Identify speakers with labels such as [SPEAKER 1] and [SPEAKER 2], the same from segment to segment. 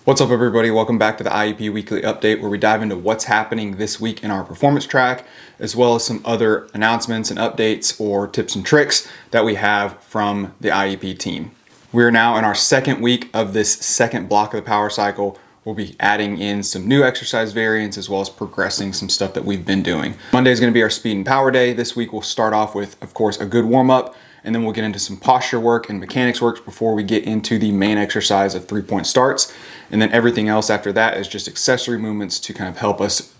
[SPEAKER 1] What's up, everybody? Welcome back to the IEP Weekly Update, where we dive into what's happening this week in our performance track, as well as some other announcements and updates or tips and tricks that we have from the IEP team. We are now in our second week of this second block of the power cycle. We'll be adding in some new exercise variants as well as progressing some stuff that we've been doing. Monday is going to be our speed and power day. This week we'll start off with, of course, a good warm-up, and then we'll get into some posture work and mechanics work before we get into the main exercise of 3-point starts. And then everything else after that is just accessory movements to kind of help us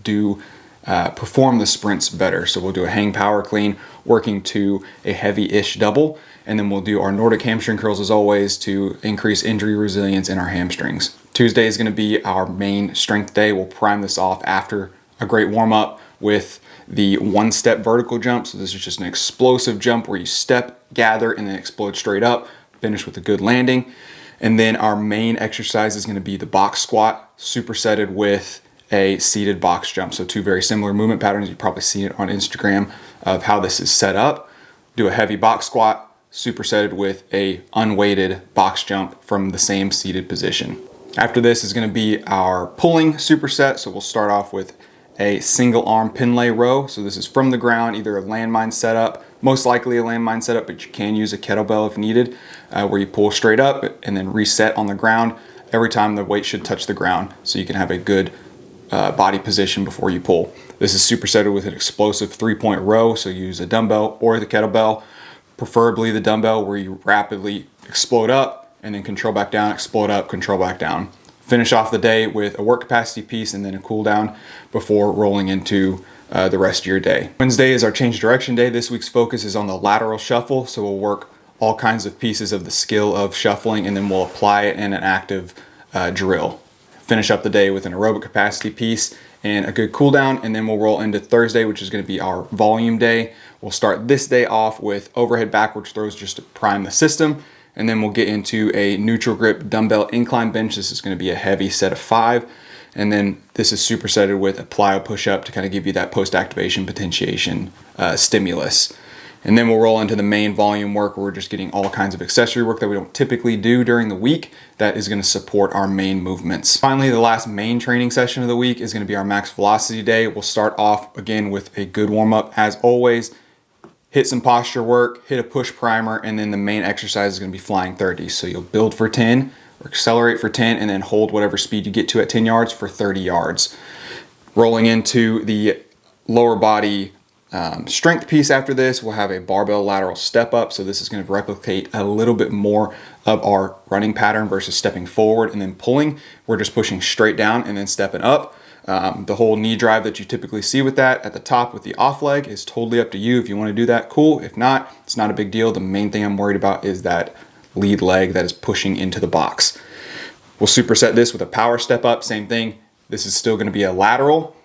[SPEAKER 1] perform the sprints better. So we'll do a hang power clean, working to a heavy-ish double, and then we'll do our Nordic hamstring curls as always to increase injury resilience in our hamstrings. Tuesday is going to be our main strength day. We'll prime this off after a great warm-up with the one-step vertical jump. So this is just an explosive jump where you step, gather, and then explode straight up, finish with a good landing. And then our main exercise is going to be the box squat, supersetted with a seated box jump. So two very similar movement patterns. You've probably seen it on Instagram of how this is set up. Do a heavy box squat, supersetted with a unweighted box jump from the same seated position. After this is going to be our pulling superset. So we'll start off with a single arm pin lay row. So this is from the ground, either a landmine setup, most likely a landmine setup, but you can use a kettlebell if needed, where you pull straight up and then reset on the ground. Every time the weight should touch the ground so you can have a good body position before you pull. This is supersetted with an explosive 3-point row. So use a dumbbell or the kettlebell, preferably the dumbbell, where you rapidly explode up and then control back down, explode up, control back down. Finish off the day with a work capacity piece and then a cool down before rolling into the rest of your day. Wednesday is our change direction day. This week's focus is on the lateral shuffle. So we'll work all kinds of pieces of the skill of shuffling, and then we'll apply it in an active drill. Finish up the day with an aerobic capacity piece and a good cool down, and then we'll roll into Thursday, which is going to be our volume day. We'll start this day off with overhead backwards throws just to prime the system. And then we'll get into a neutral grip dumbbell incline bench. This is going to be a heavy set of 5. And then this is supersetted with a plyo push-up to kind of give you that post-activation potentiation stimulus. And then we'll roll into the main volume work, where we're just getting all kinds of accessory work that we don't typically do during the week that is going to support our main movements. Finally, the last main training session of the week is going to be our max velocity day. We'll start off again with a good warm-up as always. Hit some posture work, hit a push primer, and then the main exercise is going to be flying 30. So you'll build for 10 or accelerate for 10 and then hold whatever speed you get to at 10 yards for 30 yards. Rolling into the lower body strength piece after this, we'll have a barbell lateral step up. So this is going to replicate a little bit more of our running pattern versus stepping forward and then pulling. We're just pushing straight down and then stepping up. The whole knee drive that you typically see with that at the top with the off leg is totally up to you. If you want to do that, cool. If not, it's not a big deal. The main thing I'm worried about is that lead leg that is pushing into the box. We'll superset this with a power step up. Same thing. This is still going to be a lateral.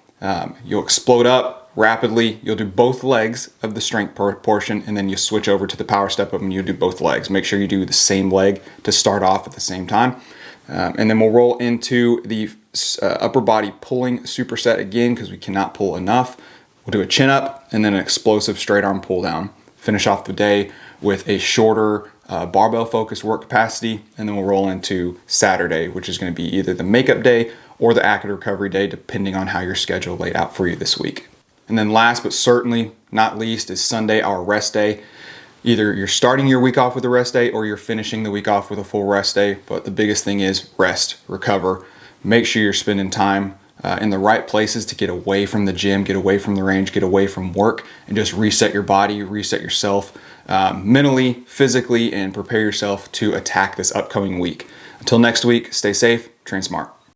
[SPEAKER 1] You'll explode up rapidly. You'll do both legs of the strength portion, and then you switch over to the power step up and you do both legs. Make sure you do the same leg to start off at the same time. And then we'll roll into the upper body pulling superset again, because we cannot pull enough. We'll do a chin up and then an explosive straight arm pull down. Finish off the day with a shorter barbell focused work capacity, and then we'll roll into Saturday, which is going to be either the makeup day or the active recovery day, depending on how your schedule laid out for you this week. And then last but certainly not least is Sunday, our rest day. Either you're starting your week off with a rest day or you're finishing the week off with a full rest day. But the biggest thing is rest, recover. Make sure you're spending time in the right places to get away from the gym, get away from the range, get away from work, and just reset your body, reset yourself mentally, physically, and prepare yourself to attack this upcoming week. Until next week, stay safe, train smart.